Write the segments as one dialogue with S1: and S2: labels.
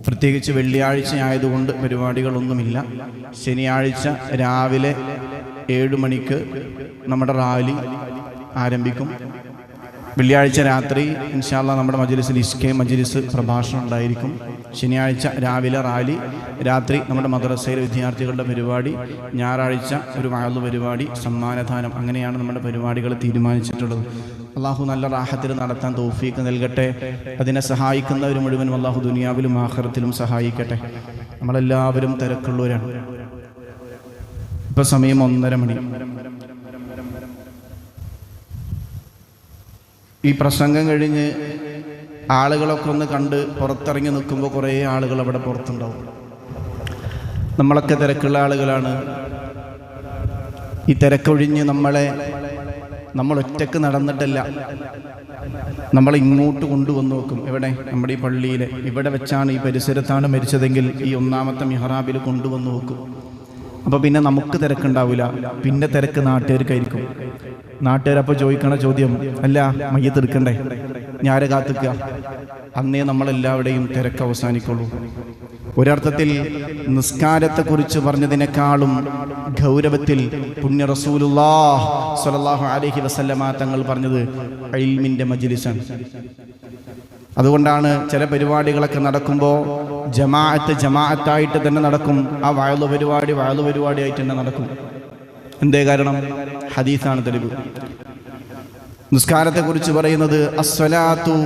S1: പ്രത്യേകിച്ച് വെള്ളിയാഴ്ച ആയതുകൊണ്ട് പരിപാടികളൊന്നുമില്ല. ശനിയാഴ്ച രാവിലെ 7 മണിക്ക് നമ്മുടെ റാലി ആരംഭിക്കും. വെള്ളിയാഴ്ച രാത്രി ഇൻഷാ അല്ലാഹ് നമ്മുടെ മജ്ലിസിൽ ഇസ്കെ മജ്ലിസ് പ്രഭാഷണം ഉണ്ടായിരിക്കും. ശനിയാഴ്ച രാവിലെ റാലി, രാത്രി നമ്മുടെ മദ്രസയിലെ വിദ്യാർത്ഥികളുടെ പരിപാടി, ഞായറാഴ്ച ഒരു വഅള് പരിപാടി, സമ്മാനദാനം. അങ്ങനെയാണ് നമ്മുടെ പരിപാടികൾ തീരുമാനിച്ചിട്ടുള്ളത്. അള്ളാഹു നല്ല റാഹത്തിൽ നടത്താൻ തൗഫീഖ് നൽകട്ടെ. അതിനെ സഹായിക്കുന്നവർ മുഴുവനും അള്ളാഹു ദുനിയാവിലും ആഖിറത്തിലും സഹായിക്കട്ടെ. നമ്മളെല്ലാവരും തിരക്കുള്ളവരാണ്. ഇപ്പം സമയം 1:30 മണി. ഈ പ്രസംഗം കഴിഞ്ഞ് ആളുകളൊക്കെ ഒന്ന് കണ്ട് പുറത്തിറങ്ങി നിൽക്കുമ്പോൾ കുറേ ആളുകൾ അവിടെ പുറത്തുണ്ടാവും. നമ്മളൊക്കെ തിരക്കുള്ള ആളുകളാണ്. ഈ തിരക്കൊഴിഞ്ഞ് നമ്മൾ ഒറ്റക്ക് നടന്നിട്ടല്ല, നമ്മൾ ഇങ്ങോട്ട് കൊണ്ടുവന്ന് നോക്കും. എവിടെ? നമ്മുടെ ഈ പള്ളിയിൽ ഇവിടെ വെച്ചാണ്, ഈ പരിസരത്താണ് മരിച്ചതെങ്കിൽ ഈ 1ാമത്തെ മിഹ്റാബിൽ കൊണ്ടുവന്ന് നോക്കും. അപ്പോൾ പിന്നെ നമുക്ക് തിരക്കുണ്ടാവില്ല. പിന്നെ തിരക്ക് നാട്ടുകാർക്കായിരിക്കും. നാട്ടുകാരപ്പോൾ ചോദിക്കണ ചോദ്യം, അല്ല മയ്യത്ത് എടുക്കണ്ടേ, ഞാരെ കാത്തിക്കുക? അന്നേ നമ്മളെല്ലാവരുടെയും തിരക്ക് അവസാനിക്കുള്ളൂ. ഒരർത്ഥത്തിൽ നിസ്കാരത്തെക്കുറിച്ച് പറഞ്ഞതിനേക്കാളും ഗൗരവത്തിൽ പുണ്യ റസൂലുള്ളാഹി സ്വല്ലല്ലാഹു അലൈഹി വസല്ലമ തങ്ങൾ പറഞ്ഞത് ഇൽമിൻ്റെ മജ്ലിസാണ്. അതുകൊണ്ടാണ് ചില പരിപാടികളൊക്കെ നടക്കുമ്പോൾ ജമാഅത്തായിട്ട് തന്നെ നടക്കും. ആ വഅള് പരിപാടിയായിട്ട് തന്നെ നടക്കും. എന്തേ കാരണം? ഹദീസാണ് തെളിവ്. നിസ്കാരത്തെക്കുറിച്ച് പറയുന്നത് അസ്സലാത്തു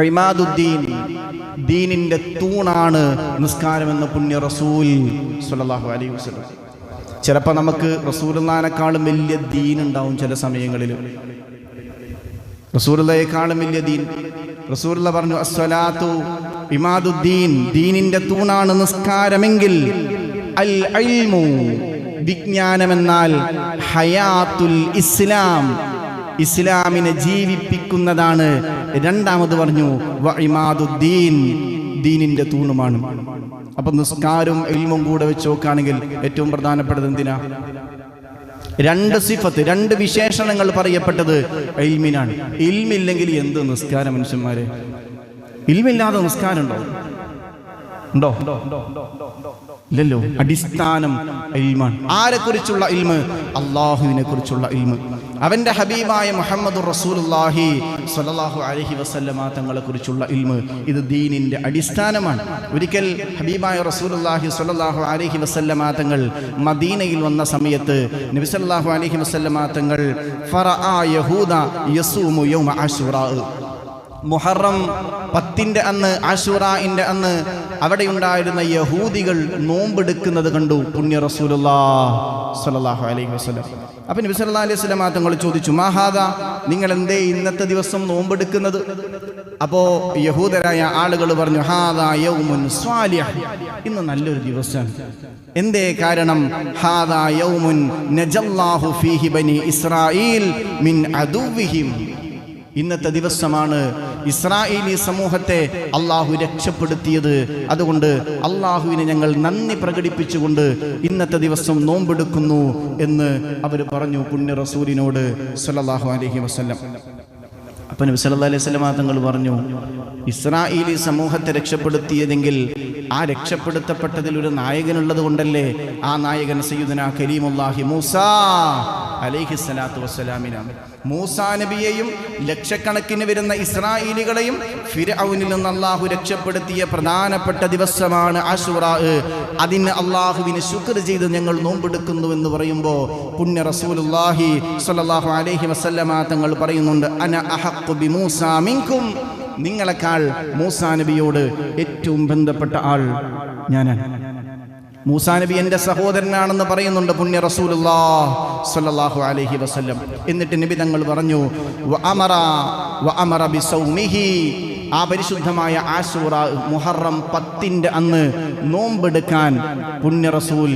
S1: ഇമാദുദ്ദീൻ, ദീനിന്റെ തൂണാണ് നിസ്കാരമെന്ന് പുണ്യ റസൂൽ സ്വല്ലല്ലാഹു അലൈഹി വസല്ലം. ചിലപ്പോൾ നമുക്ക് റസൂലുള്ളാഹിനെക്കാളും വലിയ ദീൻ ഉണ്ടാവും. ചില സമയങ്ങളിൽ റസൂലുള്ളാഹിയെക്കാളും വലിയ ദീൻ. റസൂലുള്ള പറഞ്ഞു അസ്സലാത്തു ഇമാദുദ്ദീൻ, ദീനിന്റെ തൂണാണ് നിസ്കാരമെങ്കിൽ അൽ ഇൽമു, വിജ്ഞാനമെന്നാൽ ഹയാത്തുൽ ഇസ്ലാം, ഇസ്ലാമിനെ ജീവിപ്പിക്കുന്നതാണ്. രണ്ടാമത് പറഞ്ഞു വ ഇമാദുദ്ദീൻ, ദീനിന്റെ തൂണുമാണ്. അപ്പൊ നിസ്കാരവും ഇൽമും കൂടെ വെച്ച് നോക്കുകയാണെങ്കിൽ ഏറ്റവും പ്രധാനപ്പെട്ടത് എന്തിനാ? 2 സിഫത്ത്, 2 വിശേഷണങ്ങൾ പറയപ്പെട്ടത് ഇൽമിനാണ്. ഇൽമില്ലെങ്കിൽ എന്ത് നിസ്കാരം? മനുഷ്യന്മാരെ, ഇൽമില്ലാതെ നിസ്കാരം ഉണ്ടോ? ഇല്ലല്ലോ. അടിസ്ഥാനം ഇൽമാണ്. ആരെക്കുറിച്ചുള്ള ഇൽമ്? അള്ളാഹുവിനെ കുറിച്ചുള്ള ഇൽമ്. അവന്റെ ഹബീബായ മുഹമ്മദുർ റസൂലുള്ളാഹി സ്വല്ലല്ലാഹു അലൈഹി വസല്ലമ തങ്ങളെ കുറിച്ചുള്ള ഇൽമ്. ഇത് ദീനിന്റെ അടിസ്ഥാനമാണ്. ഒരിക്കൽ ഹബീബായ റസൂലുള്ളാഹി സ്വല്ലല്ലാഹു അലൈഹി വസല്ലമ തങ്ങൾ മദീനയിൽ വന്ന സമയത്ത് നബി സല്ലല്ലാഹു അലൈഹി വസല്ലമ തങ്ങൾ ഫറഅ യഹൂദ യസൂമു യൗമ അശൂറാ, മുഹറം 10ന്റെ അന്ന്, ആശൂറാഇന്റെ അന്ന് അവിടെ ഉണ്ടായിരുന്ന യഹൂദികൾ നോമ്പെടുക്കുന്നത് കണ്ടു പുണ്യ റസൂലുള്ളാഹി സ്വല്ലല്ലാഹു അലൈഹി വസല്ലം. അപ്പോൾ നബി സല്ലല്ലാഹു അലൈഹി വസല്ലം തങ്ങൾ ചോദിച്ചു, മാഹാദാ, നിങ്ങൾ എന്തേ ഇന്നത്തെ ദിവസം നോമ്പെടുക്കുന്നത്? അപ്പോൾ യഹൂദരായ ആളുകൾ പറഞ്ഞു, ഹാദാ യൗമുൻ സ്വാലിഹ്, ഇന്ന് നല്ലൊരു ദിവസമാണ്. എന്തേ കാരണം? ഹാദാ യൗമുൻ നജല്ലാഹു ഫീഹി ബനി ഇസ്രായീൽ മിൻ അദുവ്വിഹിം, ഇന്നത്തെ ദിവസമാണ് ഇസ്രായേലി സമൂഹത്തെ അള്ളാഹു രക്ഷപ്പെടുത്തിയത്. അതുകൊണ്ട് അള്ളാഹുവിനെ ഞങ്ങൾ നന്ദി പ്രകടിപ്പിച്ചുകൊണ്ട് ഇന്നത്തെ ദിവസം നോമ്പെടുക്കുന്നു എന്ന് അവർ പറഞ്ഞു പുണ്യ റസൂലിനോട് സ്വല്ലല്ലാഹു അലൈഹി വസല്ലം. അപ്പം നബി സല്ലല്ലാഹു അലൈഹി വസല്ലം തങ്ങൾ പറഞ്ഞു, ഇസ്രായേലി സമൂഹത്തെ രക്ഷപ്പെടുത്തിയതെങ്കിൽ ആ രക്ഷപ്പെടുത്തപ്പെട്ടതിൽ ഒരു നായകനുള്ളത് കൊണ്ടല്ലേ. ആ നായകൻ സയ്യിദുനാ കലീമുല്ലാഹി മൂസാ അലൈഹിസ്സലാത്തു വസ്സലാമിനാണ്. മൂസാ നബിയെയും ലക്ഷക്കണക്കിന് വരുന്ന ഇസ്രായേലികളെയും ഫിർഔനിൽ നിന്ന് അള്ളാഹു രക്ഷപ്പെടുത്തിയ പ്രധാനപ്പെട്ട ദിവസമാണ് ആശൂറാ. അതിന് അള്ളാഹുവിന് ശുക്ർ ചെയ്ത് ഞങ്ങൾ നോമ്പെടുക്കുന്നു എന്ന് പറയുമ്പോൾ പുണ്യ റസൂലുള്ളാഹി സ്വല്ലല്ലാഹു അലൈഹി വസല്ലമ തങ്ങൾ പറയുന്നുണ്ട്, അന അഹഖു ബി മൂസാ മിൻകും, നിങ്ങളെക്കാൾ മൂസാ നബിയോട് ഏറ്റവും ബന്ധപ്പെട്ട ആൾ ഞാനാണ്. മൂസാ നബി എൻ്റെ സഹോദരനാണെന്ന് പറയുന്നുണ്ട് പുണ്യ റസൂലുള്ളാഹി സ്വല്ലല്ലാഹു അലൈഹി വസല്ലം. എന്നിട്ട് നബി തങ്ങൾ പറഞ്ഞു, വ അമറ ബിസൗമിഹി, ആ പരിശുദ്ധമായ ആശൂറാ മുഹറം 10ന്റെ അന്ന് നോമ്പെടുക്കാൻ പുണ്യ റസൂൽ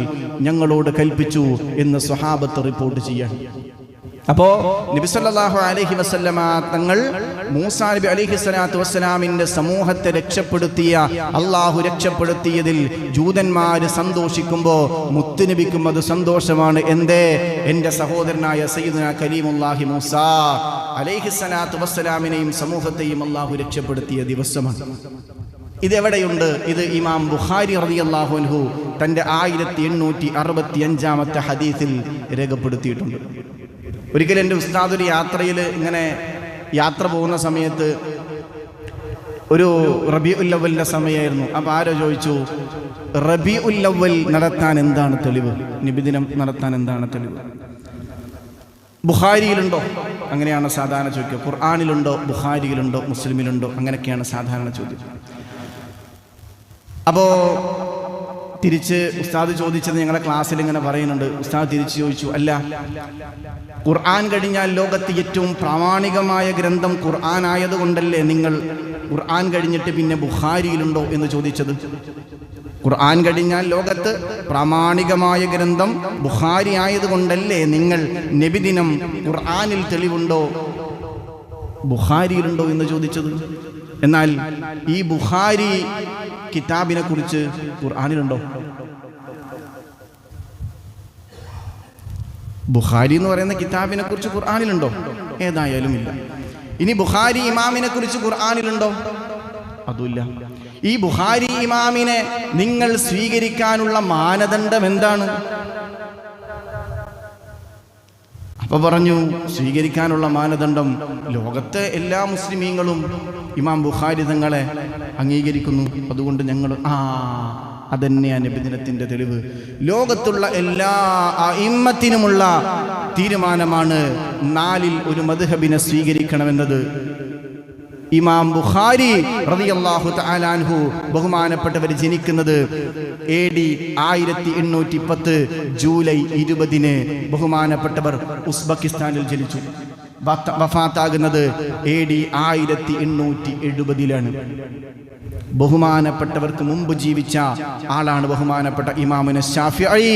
S1: ഞങ്ങളോട് കൽപ്പിച്ചു എന്ന് സ്വഹാബത്ത് റിപ്പോർട്ട് ചെയ്യാൻ. അപ്പോൾ നബി സല്ലല്ലാഹു അലൈഹി വസല്ലമ തങ്ങൾ മൂസാ നബി അലൈഹി സ്വലാത്തു വസ്സലാമിന്റെ സമൂഹത്തെ രക്ഷപ്പെടുത്തിയ, അള്ളാഹു രക്ഷപ്പെടുത്തിയതിൽ ജൂതന്മാര് സന്തോഷിക്കുമ്പോൾ മുത്തുനബിക്കും അത് സന്തോഷമാണ്. എന്തേ? എൻ്റെ സഹോദരനായ സയ്യിദുനാ കലീമുല്ലാഹി മൂസാ അലൈഹി സ്വലാത്തു വസ്സലാമിനെയും സമൂഹത്തെയും അള്ളാഹു രക്ഷപ്പെടുത്തിയ ദിവസമാണ്. ഇതെവിടെയുണ്ട്? ഇത് ഇമാം ബുഖാരി റളിയല്ലാഹു അൻഹു തൻ്റെ 1865 ഹദീസിൽ രേഖപ്പെടുത്തിയിട്ടുണ്ട്. ഒരിക്കലും എൻ്റെ ഉസ്താദ് ഒരു യാത്രയിൽ ഇങ്ങനെ യാത്ര പോകുന്ന സമയത്ത് ഒരു റബീഉൽ അവ്വലിൻ്റെ സമയമായിരുന്നു. അപ്പോൾ ആരോ ചോദിച്ചു, റബീഉൽ അവ്വൽ നടത്താൻ എന്താണ് തെളിവ്? നബിദിനം നടത്താൻ എന്താണ് തെളിവ്? ബുഖാരിയിലുണ്ടോ? അങ്ങനെയാണ് സാധാരണ ചോദിക്കുക. ഖുർആനിലുണ്ടോ? ബുഖാരിയിലുണ്ടോ? മുസ്ലിമിലുണ്ടോ? അങ്ങനെയൊക്കെയാണ് സാധാരണ ചോദ്യം. അപ്പോൾ തിരിച്ച് ഉസ്താദ് ചോദിച്ചത് ഞങ്ങളുടെ ക്ലാസ്സിൽ ഇങ്ങനെ പറയുന്നുണ്ട്. ഉസ്താദ് തിരിച്ച് ചോദിച്ചു, അല്ല, ഖുർആൻ കഴിഞ്ഞാൽ ലോകത്ത് ഏറ്റവും പ്രാമാണികമായ ഗ്രന്ഥം ഖുർആൻ ആയതുകൊണ്ടല്ലേ നിങ്ങൾ ഖുർആൻ കഴിഞ്ഞിട്ട് പിന്നെ ബുഖാരിയിലുണ്ടോ എന്ന് ചോദിച്ചത്? ഖുർആൻ കഴിഞ്ഞാൽ ലോകത്ത് പ്രാമാണികമായ ഗ്രന്ഥം ബുഖാരി ആയതുകൊണ്ടല്ലേ നിങ്ങൾ നബിദിനം ഖുർആനിൽ തെളിവുണ്ടോ ബുഖാരിയിലുണ്ടോ എന്ന് ചോദിച്ചത്? എന്നാൽ ഈ ബുഖാരി കിതാബിനെ കുറിച്ച് ഖുർആനിലുണ്ടോ? ബുഖാരി എന്ന് പറയുന്ന കിതാബിനെ കുറിച്ച് ഖുർആനിലുണ്ടോ? ഏതായാലും ഇല്ല. ഇനി ബുഖാരി ഇമാമിനെ കുറിച്ച് ഖുർആനിലുണ്ടോ? അതുമില്ല. ഈ ബുഖാരി ഇമാമിനെ നിങ്ങൾ സ്വീകരിക്കാനുള്ള മാനദണ്ഡം എന്താണ്? അപ്പൊ പറഞ്ഞു, സ്വീകരിക്കാനുള്ള മാനദണ്ഡം ലോകത്തെ എല്ലാ മുസ്ലിമീങ്ങളും ഇമാം ബുഖാരി തങ്ങളെ അംഗീകരിക്കുന്നു, അതുകൊണ്ട് ഞങ്ങൾ അതന്നെയാണ് നബിദിനത്തിന്റെ തെളിവ്. ലോകത്തുള്ള എല്ലാ അഇമ്മത്തിനുമുള്ള തീരുമാനമാണ് 4-ൽ 1 മദ്ഹബിനെ സ്വീകരിക്കണമെന്നത്. ഇമാം ബുഖാരി റളിയല്ലാഹു തആല അൻഹു ബഹുമാനപ്പെട്ടവർ ജനിക്കുന്നത് AD 1810 ജൂലൈ 20 ബഹുമാനപ്പെട്ടവർ ഉസ്ബെക്കിസ്ഥാനിൽ ജനിച്ചു. വഫാത്താകുന്നത് AD 1870 ബഹുമാനപ്പെട്ടവർക്ക് മുമ്പ് ജീവിച്ച ആളാണ് ബഹുമാനപ്പെട്ട ഇമാമുന ശാഫിഈ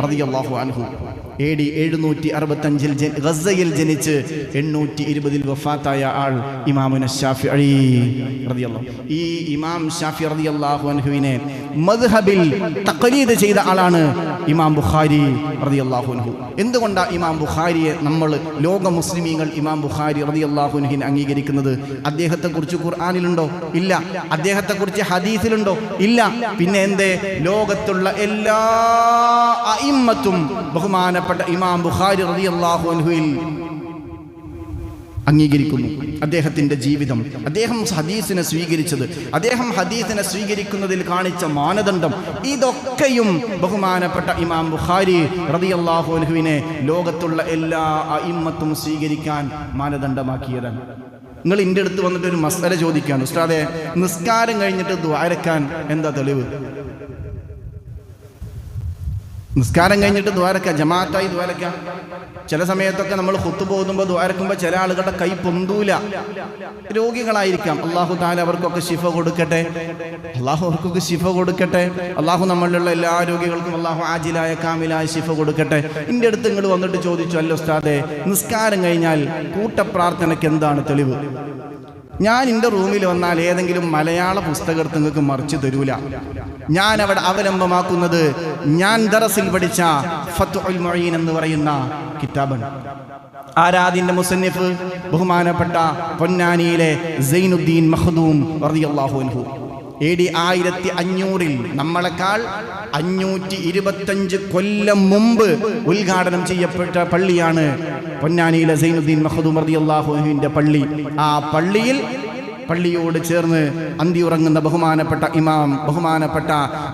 S1: റളിയല്ലാഹു അൻഹു. AD 765 ഗസയിൽ ജനിച്ച് 820 വഫാത്തായ ആൾ ഇമാമുന ശാഫിഈ റളിയല്ലാഹു. ഈ ഇമാം ശാഫിഈ റളിയല്ലാഹു അൻഹുവിനെ മദ്ഹബിൽ തഖ്ലീദ് ചെയ്ത ആളാണ് ഇമാം ബുഖാരി റളിയല്ലാഹു അൻഹു. എന്തുകൊണ്ടാണ് ഇമാം ബുഖാരിയെ നമ്മൾ ലോക മുസ്ലിമീങ്ങൾ ഇമാം ബുഖാരി റളിയല്ലാഹു അൻഹുവിനെ അംഗീകരിക്കുന്നത്? അദ്ദേഹത്തെക്കുറിച്ച് ഖുർആനിലുണ്ടോ? ഇല്ല. അദ്ദേഹത്തെക്കുറിച്ച് ഹദീസിലുണ്ടോ? ഇല്ല. പിന്നെ എന്തേ? ലോകത്തുള്ള എല്ലാ അഇമ്മത്തും ബഹുമാനപ്പെട്ട ഇമാം ബുഖാരി റളിയല്ലാഹു അൻഹുവിൽ അംഗീകരിക്കുന്നു. അദ്ദേഹത്തിന്റെ ജീവിതം, അദ്ദേഹം ഹദീസിനെ സ്വീകരിച്ചത്, അദ്ദേഹം ഹദീസിനെ സ്വീകരിക്കുന്നതിൽ കാണിച്ച മാനദണ്ഡം, ഇതൊക്കെയും ബഹുമാനപ്പെട്ട ഇമാം ബുഖാരി റളിയല്ലാഹു അൻഹുവിനെ ലോകത്തുള്ള എല്ലാ അഇമ്മത്തും സ്വീകരിക്കാൻ മാനദണ്ഡമാക്കിയതാണ്. നിങ്ങൾ എൻ്റെ അടുത്ത് വന്നിട്ട് ഒരു മസ്അല ചോദിക്കുകയാണ്, ഉസ്താദേ, നിസ്കാരം കഴിഞ്ഞിട്ട് ദുആരക്കാൻ എന്താ തെളിവ്? നിസ്കാരം കഴിഞ്ഞിട്ട് ദ്വാരക്ക, ജമാഅത്തായി ദ്വാരക്ക. ചില സമയത്തൊക്കെ നമ്മൾ ഖുത്ബ ഓതുമ്പോൾ ദ്വാരക്കുമ്പോൾ ചില ആളുകളുടെ കൈ പൊന്തൂല, രോഗികളായിരിക്കാം. അള്ളാഹു തആല അവർക്കൊക്കെ ശിഫ കൊടുക്കട്ടെ, അള്ളാഹു അവർക്കൊക്കെ ശിഫ കൊടുക്കട്ടെ. അള്ളാഹു നമ്മളിലുള്ള എല്ലാ രോഗികൾക്കും അള്ളാഹു ആജിലായ കാമിലായ ശിഫ കൊടുക്കട്ടെ. എൻ്റെ അടുത്ത് നിങ്ങൾ വന്നിട്ട് ചോദിച്ചു, അല്ലോ ഉസ്താദേ, നിസ്കാരം കഴിഞ്ഞാൽ കൂട്ടപ്രാർത്ഥനയ്ക്ക് എന്താണ് തെളിവ്? ഞാൻ എൻ്റെ റൂമിൽ വന്നാൽ ഏതെങ്കിലും മലയാള പുസ്തകത്ത് നിങ്ങൾക്ക് മറിച്ച് തരൂല. ഞാൻ അവിടെ അവലംബമാക്കുന്നത് ഞാൻ ദറസിൽ പഠിച്ച ഫത്ഹുൽ മുഈൻ എന്ന് പറയുന്ന കിതാബാണ്. ആരാദിന്റെ മുസന്നിഫ് ബഹുമാനപ്പെട്ട പൊന്നാനിയിലെ സൈനുദ്ദീൻ മഖ്ദൂം റളിയല്ലാഹു അൻഹു. AD 1500 നമ്മളെക്കാൾ 525 കൊല്ലം മുമ്പ് ഉദ്ഘാടനം ചെയ്യപ്പെട്ട പള്ളിയാണ് പൊന്നാനിയിലെ സൈനുദ്ദീൻ മഖ്ദൂം റളിയല്ലാഹു അൻഹുവിന്റെ പള്ളി. ആ പള്ളിയോട് ചേർന്ന് അന്തിയുറങ്ങുന്ന ബഹുമാനപ്പെട്ട ഇമാം ബഹുമാനപ്പെട്ട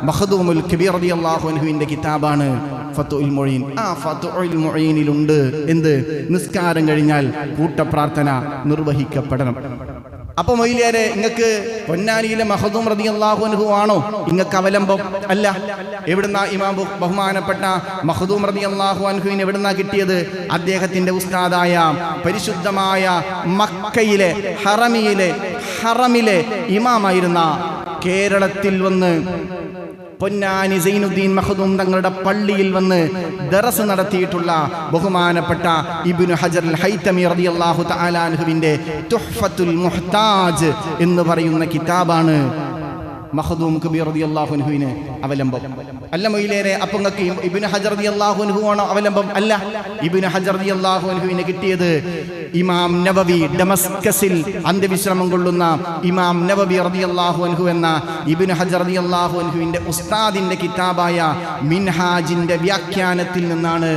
S1: മഖ്ദൂമുൽ കബീർ റളിയല്ലാഹു അൻഹുവിന്റെ കിതാബാണ് ഫത്ഹുൽ മുഈൻ. ആ ഫത്ഹുൽ മുഈനിലുണ്ട് എന്ത്? നിസ്കാരം കഴിഞ്ഞാൽ കൂട്ടപ്രാർത്ഥന നിർവഹിക്കപ്പെടണം. അപ്പൊ മൊയ്ലിയാരെ, നിങ്ങൾക്ക് പൊന്നാനിയിലെ മഖ്ദൂം റളിയല്ലാഹു അൻഹു ആണോ നിങ്ങൾക്ക് അവലംബം? അല്ല. എവിടുന്നാ ഇമാം ബഹുമാനപ്പെട്ട മഖ്ദൂം റളിയല്ലാഹു അൻഹുവിനെ എവിടുന്നാ കിട്ടിയത്? അദ്ദേഹത്തിന്റെ ഉസ്താദായ പരിശുദ്ധമായ മക്കയിലെ ഹറമിലെ ഇമാമായിരുന്ന കേരളത്തിൽ വന്ന് പൊന്നാനി സൈനുദ്ദീൻ മഖ്ദൂം തങ്ങളുടെ പള്ളിയിൽ വന്ന് ദറസ് നടത്തിയിട്ടുള്ള ബഹുമാനപ്പെട്ട ഇബ്നു ഹജർ അൽ ഹൈതമി റളിയല്ലാഹു തആല അൻഹുവിന്റെ തുഹ്ഫത്തുൽ മുഹ്താജ് എന്ന് പറയുന്ന കിതാബാണ് മഖ്ദൂം കബീർ റളിയല്ലാഹു അൻഹുവിന് അവലംബം അല്ല മൊയിലേറെ. അപ്പം നിങ്ങൾക്ക് ഇബ്നു ഹജർ റളിയല്ലാഹു അൻഹു ആണോ അവലംബം? അല്ല. ഇബ്നു ഹജർ റളിയല്ലാഹു അൻഹുവിന് കിട്ടിയത് ഇമാം നവവി, ഡമസ്കസിൽ അന്ത്യവിശ്രമം കൊള്ളുന്ന ഇമാം നവവി റളിയല്ലാഹു അൻഹു എന്ന ഇബ്നു ഹജർ റളിയല്ലാഹു അൻഹുവിന്റെ ഉസ്താദിന്റെ കിതാബായ മിൻഹാജിന്റെ വ്യാഖ്യാനത്തിൽ നിന്നാണ്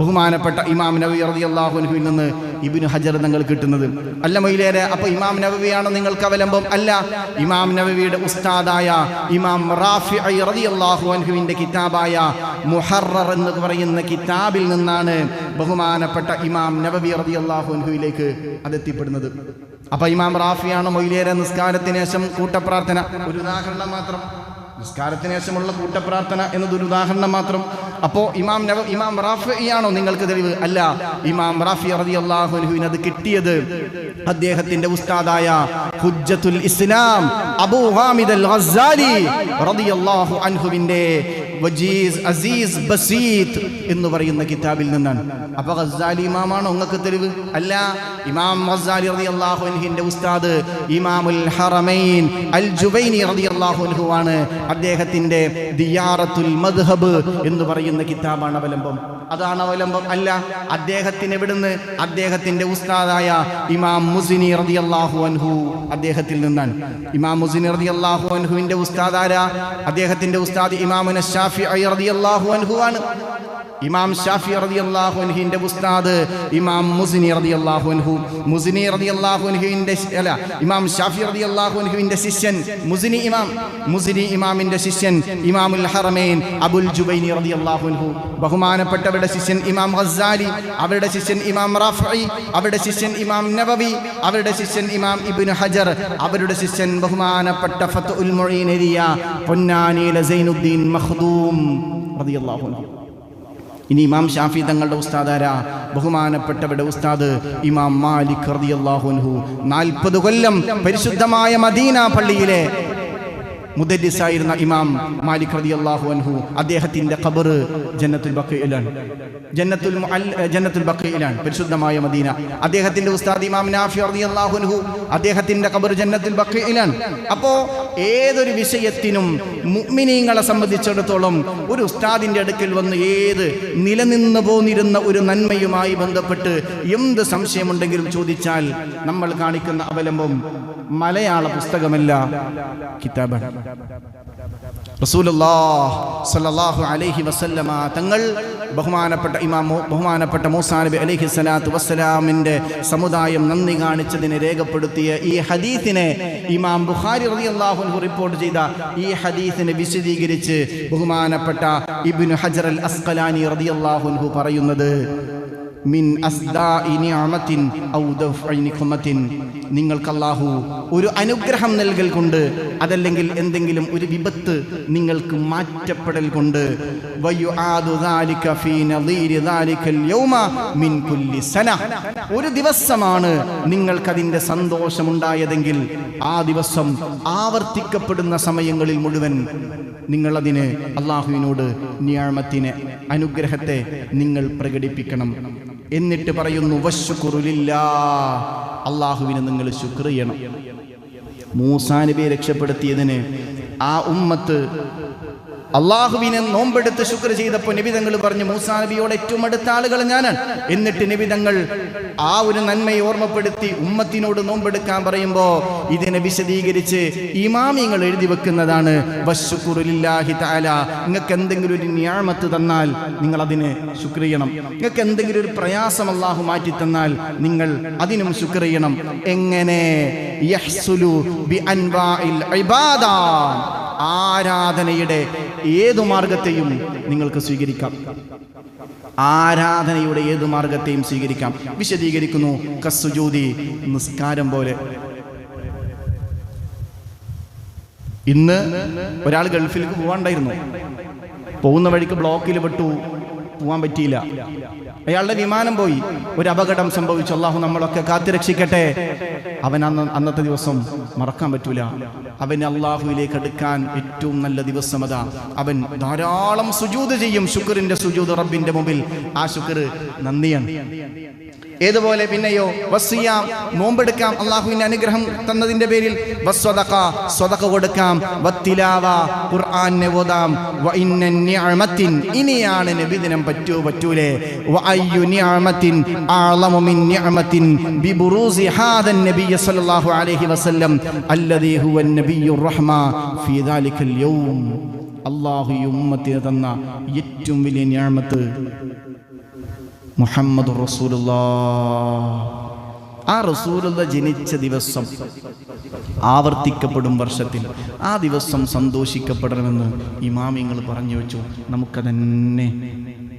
S1: ബഹുമാനപ്പെട്ട ഇമാം നവവി റളിയല്ലാഹു അൻഹുവിൽ നിന്ന് ഇബ്നു ഹജർ തങ്ങൾ കിട്ടുന്നത്. അല്ല മൊയിലേറെ, അപ്പൊ ഇമാം നവവിയാണോ നിങ്ങൾക്ക് അവലംബം? അല്ല. ഇമാം നവവിയുടെ ഉസ്താദായ ഇമാം റാഫിഈ റളിയല്ലാഹു അൻഹുവിന്റെ കിതാബായ മുഹറർ എന്ന് പറയുന്ന കിതാബിൽ നിന്നാണ് ബഹുമാനപ്പെട്ട ഇമാം നവവി റളിയല്ലാഹു അൻഹുവിലേക്ക് അതെത്തിപ്പെടുന്നത്. അപ്പൊ ഇമാം റാഫിയാണോ മൊയിലേറെ നിസ്കാരത്തിന് ശേഷം കൂട്ടപ്രാർത്ഥന? ഒരു ഉദാഹരണം മാത്രം. നിസ്കാരത്തിന് ശേഷമുള്ള കൂട്ടപ്രാർത്ഥന എന്നതൊരു ഉദാഹരണം മാത്രം. അപ്പോ ഇമാം റാഫിയാണോ നിങ്ങൾക്ക് തെളിവ്? അല്ല. ഇമാം റാഫി റളിയല്ലാഹു അൻഹുവിന് അത് കിട്ടിയത് അദ്ദേഹത്തിന്റെ ഉസ്താദായ ഹുജ്ജത്തുൽ ഇസ്ലാം അബൂ ഹാമിദ് അൽ ഗസ്സാലി റളിയല്ലാഹു അൻഹുവിന്റെ വജീസ് അസീസ് ബസീത്ത് എന്ന് പറയുന്ന കിതാബിൽ നിന്നാണ്. അപ്പൊ ഗസ്സാലി ഇമാമാണോ നിങ്ങൾക്ക് തെളിവ്? അല്ല. ഇമാം ഗസ്സാലി റളിയല്ലാഹു അൻഹുവിന്റെ ഉസ്താദ് ഇമാമുൽ ഹറമൈൻ അൽ ജുവൈനി റളിയല്ലാഹു അൻഹു ആണ്. അദ്ദേഹത്തിന്റെ ദിയാറത്തുൽ മദ്ഹബ് എന്ന് പറയുന്ന കിതാബാണ് അവലംബം. അതാണ് അവലംബം? അല്ല. അദ്ദേഹത്തിന് എവിടുന്ന്? അദ്ദേഹത്തിന്റെ ഉസ്താദായ ഇമാം മുസ്നി റളിയല്ലാഹു അൻഹു അദ്ദേഹത്തിൽ നിന്നാണ്. ഇമാം മുസ്നി റളിയല്ലാഹു അൻഹുവിന്റെ ഉസ്താദാരാ? അദ്ദേഹത്തിന്റെ ഉസ്താദ് ഇമാമുന ശാഫിഈ റളിയല്ലാഹു അൻഹു ആണ്. ഇമാം ഷാഫി റളിയല്ലാഹു അൻഹുവിന്റെ ഉസ്താദ് ഇമാം മുസ്നി റളിയല്ലാഹു അൻഹു. മുസ്നി റളിയല്ലാഹു അൻഹുവിന്റെ ഇമാം ഷാഫി റളിയല്ലാഹു അൻഹുവിന്റെ ശിഷ്യൻ മുസ്നി ഇമാമിന്റെ ശിഷ്യൻ ഇമാമുൽ ഹറമൈൻ അബുൽ ജുബൈനി റളിയല്ലാഹു അൻഹു. ബഹുമാനപ്പെട്ടവരുടെ ശിഷ്യൻ ഇമാം ഗസ്സാലി, അവരുടെ ശിഷ്യൻ ഇമാം റാഫിഈ, അവരുടെ ശിഷ്യൻ ഇമാം നവവി, അവരുടെ ശിഷ്യൻ ഇമാം ഇബ്നു ഹജർ, അവരുടെ ശിഷ്യൻ ബഹുമാനപ്പെട്ട ഫത്ഹുൽ മുഈൻ എരിയ പൊന്നാനിയിലെ സൈനുദ്ദീൻ മഖ്ദൂം റളിയല്ലാഹു അൻഹു. ഇനി ഇമാം ഷാഫി തങ്ങളുടെ ഉസ്താദാരാ? ബഹുമാനപ്പെട്ടവരുടെ ഉസ്താദ് ഇമാം മാലിക് റളിയല്ലാഹു അൻഹു. 40 കൊല്ലം പരിശുദ്ധമായ മദീന പള്ളിയിലെ മുദരിസായിരുന്ന ഇമാം മാലിക് റളിയല്ലാഹു അൻഹു. അദ്ദേഹത്തിന്റെ ഖബർ ജന്നത്തുൽ ബഖീഇലാണ്. ജന്നത്തുൽ ബഖീഇലാണ്, പരിശുദ്ധമായ മദീന. അദ്ദേഹത്തിന്റെ ഉസ്താദ് ഇമാം നാഫി റളിയല്ലാഹു അൻഹു, അദ്ദേഹത്തിന്റെ ഖബർ ജന്നത്തുൽ ബഖീഇലാണ്. അപ്പോ ഏതൊരു വിഷയത്തിനും മുഅ്മിനീങ്ങളെ സംബന്ധിച്ചിടത്തോളം ഒരു ഉസ്താദിന്റെ അടുക്കൽ വന്ന് ഏത് നിലനിന്നു പോന്നിരുന്ന ഒരു നന്മയുമായി ബന്ധപ്പെട്ട് എന്ത് സംശയമുണ്ടെങ്കിലും ചോദിച്ചാൽ നമ്മൾ കാണിക്കുന്ന അവലംബം മലയാള പുസ്തകമല്ല, കിതാബാണ്. റസൂലുള്ളാഹി സ്വല്ലല്ലാഹു അലൈഹി വസല്ലമ തങ്ങൾ ബഹുമാനപ്പെട്ട മൂസാ നബി അലൈഹി സ്വലാത്തു വസ്സലാമിന്റെ സമുദായം നന്ദി കാണിച്ചതിനെ രേഖപ്പെടുത്തിയ ഈ ഹദീസിനെ ഇമാം ബുഖാരി റളിയല്ലാഹു അൻഹു റിപ്പോർട്ട് ചെയ്ത ഈ ഹദീസിനെ വിശദീകരിച്ച് ബഹുമാനപ്പെട്ട ഇബ്നു ഹജർ അൽ അസ്ഖലാനി റളിയല്ലാഹു അൻഹു പറയുന്നത്, മിൻ അസ്ദാഇ നിഅമത്തിൻ ഔ ദഫഇ നിഖമത്തിൻ, നിങ്ങൾക്ക് അല്ലാഹു ഒരു അനുഗ്രഹം നൽകൽ കൊണ്ട്, അതല്ലെങ്കിൽ എന്തെങ്കിലും ഒരു വിപത്ത് നിങ്ങൾക്ക് മാറ്റപ്പെടൽ കൊണ്ട്, വയുആദു ദാലിക ഫീ നദീരി ദാലികൽ യൗമ മിൻ കുല്ലി സന, ഒരു ദിവസമാണ് നിങ്ങൾക്കതിൻ്റെ സന്തോഷമുണ്ടായതെങ്കിൽ ആ ദിവസം ആവർത്തിക്കപ്പെടുന്ന സമയങ്ങളിൽ മുഴുവൻ നിങ്ങളതിന് അല്ലാഹുവിനോട് നിഅമത്തിനെ, അനുഗ്രഹത്തെ നിങ്ങൾ പ്രകടിപ്പിക്കണം. എന്നിട്ട് പറയുന്നു, വശ്കുറു ലില്ലാഹ്, അല്ലാഹുവിനെ നിങ്ങൾ ശുക്ർ ചെയ്യണം. മൂസാ നബിയെ രക്ഷപ്പെടുത്തിയതിന് ആ ഉമ്മത്ത് അള്ളാഹുവിനെ നോമ്പെടുത്ത് ശുക്ർ ചെയ്തപ്പോൾ നബി തങ്ങൾ പറഞ്ഞു, മൂസാ നബിയോട് ഏറ്റവും അടുത്ത ആളുകൾ ഞാനാണ്. എന്നിട്ട് നബി തങ്ങൾ ആ ഒരു നന്മയെ ഓർമ്മപ്പെടുത്തി ഉമ്മത്തിനോട് നോമ്പെടുക്കാൻ പറയുമ്പോൾ ഇതിനെ വിശദീകരിച്ച് ഇമാമിങ്ങൾ എഴുതി വെക്കുന്നതാണ്, വശ്കുറു ലില്ലാഹി തആല, നിങ്ങൾക്ക് എന്തെങ്കിലും ഒരു നിഅമത്ത് തന്നാൽ നിങ്ങൾ അതിന് ശുക്ർ ചെയ്യണം. നിങ്ങൾക്ക് എന്തെങ്കിലും ഒരു പ്രയാസം അള്ളാഹു മാറ്റി തന്നാൽ നിങ്ങൾ അതിനും ശുക്ർ ചെയ്യണം. എങ്ങനെ? യഹ്സുലു ബി അൻവാഇൽ ഇബാദ, ആരാധനയുടെ ഏതു മാർഗത്തെയും നിങ്ങൾക്ക് സ്വീകരിക്കാം. ആരാധനയുടെ ഏതു മാർഗത്തെയും സ്വീകരിക്കാം. വിശദീകരിക്കുന്നു, കസ്സുജൂദി, നിസ്കാരം പോലെ. ഇന്ന് ഒരാൾ ഗൾഫിലേക്ക് പോകാണ്ടായിരുന്നു, പോകുന്ന വഴിക്ക് ബ്ലോക്കിൽ പെട്ടു, പോകാൻ പറ്റിയില്ല. അയാളുടെ വിമാനം പോയി, ഒരു അപകടം സംഭവിച്ചു. അല്ലാഹു നമ്മളൊക്കെ കാത്തുരക്ഷിക്കട്ടെ. അവൻ അന്നത്തെ ദിവസം മറക്കാൻ പറ്റൂല. അവൻ അള്ളാഹുവിലേക്ക് അടുക്കാൻ ഏറ്റവും നല്ല ദിവസം അതാ. അവൻ ധാരാളം സുജൂദ് ചെയ്യും, ശുക്റിന്റെ സുജൂദ് റബ്ബിന്റെ മുമ്പിൽ. ആ ശുക്ർ നന്ദിയാണ്. ഏതുപോലെ പിന്നെയോ വസിയാം, നോമ്പെടുക്കാം അള്ളാഹുവിന്റെ അനുഗ്രഹം തന്നതിന്റെ പേരിൽ, വസ്സദഖ, സ്വതക്ക കൊടുക്കാം, വത്തിലാവ, ഖുർആനെ ഓതാം, വഇന്ന നിഅമത്തിൻ, ഇനിയാണ് നബിദിനം പറ്റൂലേ, വഅയ്യു നിഅമത്തിൻ അഅളമു മിൻ നിഅമത്തിൻ ബിബുറൂസി ഹാദൻ നബിയ്യ സല്ലല്ലാഹു അലൈഹി വസല്ലം അല്ലദീ ഹുവ നബിയ്യുർ റഹ്മ ഫീ ദാലിക്കൽ യൗം. അല്ലാഹു ഈ ഉമ്മത്തിന് തന്ന ഏറ്റവും വലിയ നിഅമത്ത് മുഹമ്മദുർ റസൂലുള്ളാഹ്. ആ റസൂലുള്ള ജനിച്ച ദിവസം ആവർത്തിക്കപ്പെടും വർഷത്തിൽ, ആ ദിവസം സന്തോഷിക്കപ്പെടണമെന്ന് ഇമാമിങ്ങൾ പറഞ്ഞു വെച്ചു. നമുക്കതന്നെ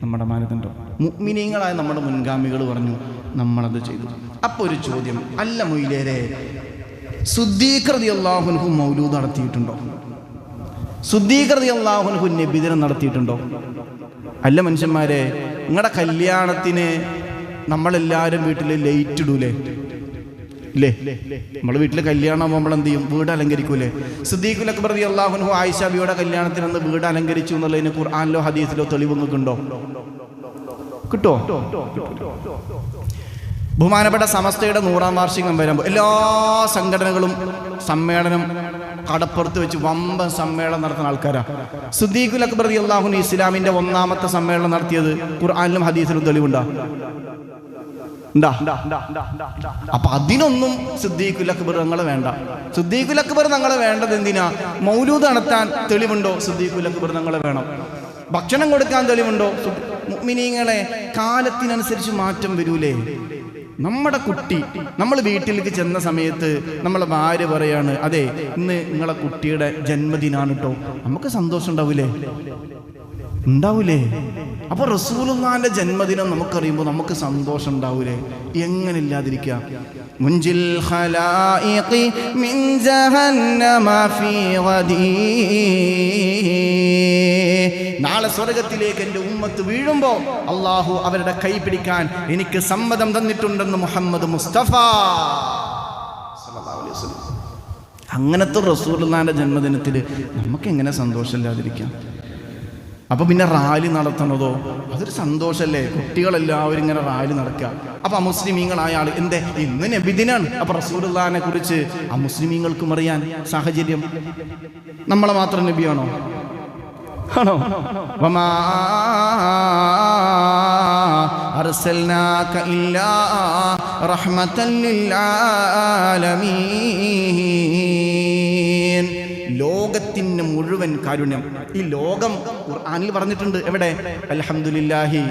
S1: നമ്മുടെ മാനദണ്ഡം. മുഅ്മിനീങ്ങളായ നമ്മുടെ മുൻഗാമികൾ പറഞ്ഞു, നമ്മളത് ചെയ്തു. അപ്പോൾ ഒരു ചോദ്യം, അല്ല മൊയ്ലേരെ, സിദ്ദീഖ് റളിയല്ലാഹു അൻഹു മൗലൂദ് നടത്തിയിട്ടുണ്ടോ? സിദ്ദീഖ് റളിയല്ലാഹു അൻഹു നബിദിനം നടത്തിയിട്ടുണ്ടോ? അല്ല മനുഷ്യന്മാരെ, നിങ്ങളുടെ കല്യാണത്തിന് നമ്മളെല്ലാവരും വീട്ടിൽ ലൈറ്റ് ഇടൂലേ? ഇല്ലേ? നമ്മൾ വീട്ടിൽ കല്യാണം നമ്മൾ എന്ത് ചെയ്യും? വീട് അലങ്കരിക്കൂലേ? സിദ്ദീഖുൽ അക്ബർ റളിയല്ലാഹു അൻഹു ആയിഷ ബിയുടെ കല്യാണത്തിന് അന്ന് വീട് അലങ്കരിച്ചു എന്നുള്ളതിന് ഖുർആനിലോ ഹദീസിലോ തെളിവ് നിങ്ങൾക്കുണ്ടോ? കിട്ടോ? ബഹുമാനപ്പെട്ട സമസ്തയുടെ 100ാം വാർഷികം വരുമ്പോൾ എല്ലാ സംഘടനകളും സമ്മേളനം കടപ്പുറത്ത് വെച്ച് വമ്പൻ സമ്മേളനം നടത്തുന്ന ആൾക്കാരാ. സിദ്ദീഖുൽ അക്ബർ റളിയല്ലാഹു അൻഹു ഇസ്ലാമിന്റെ 1ാമത്തെ സമ്മേളനം നടത്തിയത് ഖുർആനിലും ഹദീസിലും തെളിവുണ്ടാ? അപ്പൊ അതിനൊന്നും സിദ്ദീഖുൽ അക്ബർ തങ്ങളെ വേണ്ട. സിദ്ദീഖുൽ അക്ബർ തങ്ങളെ വേണ്ടത് എന്തിനാ? മൗലൂദ് നടത്താൻ തെളിവുണ്ടോ? സിദ്ദീഖുൽ അക്ബർ തങ്ങളെ വേണം. ഭക്ഷണം കൊടുക്കാൻ തെളിവുണ്ടോ? മുഅ്മിനീങ്ങളെ, കാലത്തിനനുസരിച്ച് മാറ്റം വരൂലേ? നമ്മുടെ കുട്ടി, നമ്മൾ വീട്ടിലേക്ക് ചെന്ന സമയത്ത് നമ്മളെ ഭാര്യ പറയാണ്, അതെ ഇന്ന് നിങ്ങളെ കുട്ടിയുടെ ജന്മദിനാണ് കേട്ടോ, നമുക്ക് സന്തോഷം ഉണ്ടാവൂലേ? ഉണ്ടാവൂലേ? അപ്പൊ റസൂലുള്ളാഹിന്റെ ജന്മദിനം നമുക്കറിയുമ്പോൾ നമുക്ക് സന്തോഷം ഉണ്ടാവൂലേ? എങ്ങനെ ഇല്ലാതിരിക്കാം? മുൻജിൽ ഖലായിഖി മിൻ ജഹന്നമ ഫീ ഗദീ, നാളെ സ്വർഗത്തിലേക്ക് എൻ്റെ ഉമ്മത്ത് വീഴുമ്പോൾ അള്ളാഹു അവരുടെ കൈ പിടിക്കാൻ എനിക്ക് സമ്മതം തന്നിട്ടുണ്ടെന്ന് മുഹമ്മദ് മുസ്തഫ സല്ലല്ലാഹു അലൈഹി വസല്ലം. അങ്ങനത്തെ റസൂലുള്ളാഹിന്റെ ജന്മദിനത്തിൽ നമുക്ക് എങ്ങനെ സന്തോഷമില്ലാതിരിക്കാം? അപ്പൊ പിന്നെ റാലി നടത്തണതോ? അതൊരു സന്തോഷല്ലേ? കുട്ടികളെല്ലാവരും ഇങ്ങനെ റാലി നടക്കുക. അപ്പൊ അമുസ്ലിമീങ്ങളായ ആൾ എന്തേ ഇന്ന് നബിദിനാണ്, അപ്പൊ റസൂലുള്ളാഹിനെ കുറിച്ച് അമുസ്ലിമീങ്ങൾക്കും അറിയാൻ സാഹചര്യം. നമ്മളെ മാത്രം നബിയാണോ? ആണോ? വമാ അർസൽനാക ഇല്ലാ റഹ്മതൻ ലിൽ ആലമീൻ. ലോകത്തിന് മുഴുവൻ കാരുണ്യം. ഈ ലോകം ഖുർആനിൽ പറഞ്ഞിട്ടുണ്ട്. എവിടെ? അൽഹംദുലില്ലാഹി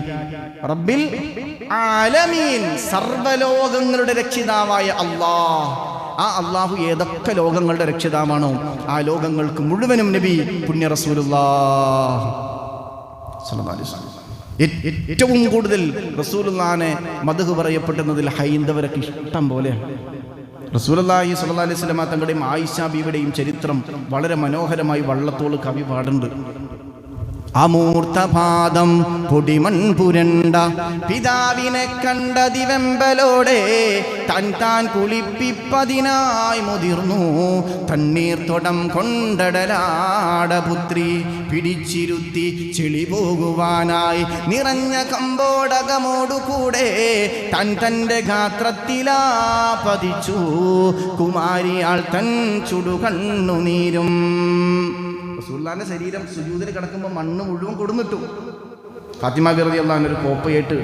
S1: റബ്ബിൽ ആലമീൻ. സർവ്വലോകങ്ങളുടെ രക്ഷിതാവായ അല്ലാഹ്. ആ അള്ളാഹു ഏതൊക്കെ ലോകങ്ങളുടെ രക്ഷിതാവാണോ ആ ലോകങ്ങൾക്ക് മുഴുവനും നബി പുണ്യ റസൂലുള്ളാഹ് സ്വല്ലല്ലാഹു അലൈഹി വസല്ലം. ഏറ്റവും കൂടുതൽ റസൂലുള്ളാഹിനെ മദ്ഹ് പറയപ്പെടുന്നതിൽ ഹൈന്ദവരൊക്കെ ഇഷ്ടം പോലെയാണ്. റസൂലുള്ളാഹി സ്വല്ലല്ലാഹു അലൈഹി വസല്ലം തങ്ങളുടെയും ആയിഷ ബീവിയുടെയും ചരിത്രം വളരെ മനോഹരമായി വള്ളത്തോൾ കവി പാടുന്നുണ്ട്. അമൂർത്തപാദം പൊടിമൺ പുരണ്ട പിതാവിനെ കണ്ട ദിവെമ്പലോടെ താൻ കുളിപ്പിപ്പതിനായി മുതിർന്നു. തണ്ണീർ തൊടം കൊണ്ടടലാടപുത്രി പിടിച്ചിരുത്തി ചെളി പോകുവാനായി നിറഞ്ഞ കമ്പോടകമോടുകൂടെ തൻ്റെ ഗാത്രത്തിലാ പതിച്ചു കുമാരിയാൾ തൻ ചുടുകണ്ണുനീരും. റസൂലുള്ളാഹിന്റെ ശരീരം സുജൂദിൽ കിടക്കുമ്പോൾ മണ്ണ് മുഴുവൻ കൊടുന്നിട്ടു. ഫാത്തിമ റളിയല്ലാഹു അൻഹ ഒരു കോപ്പയിട്ട്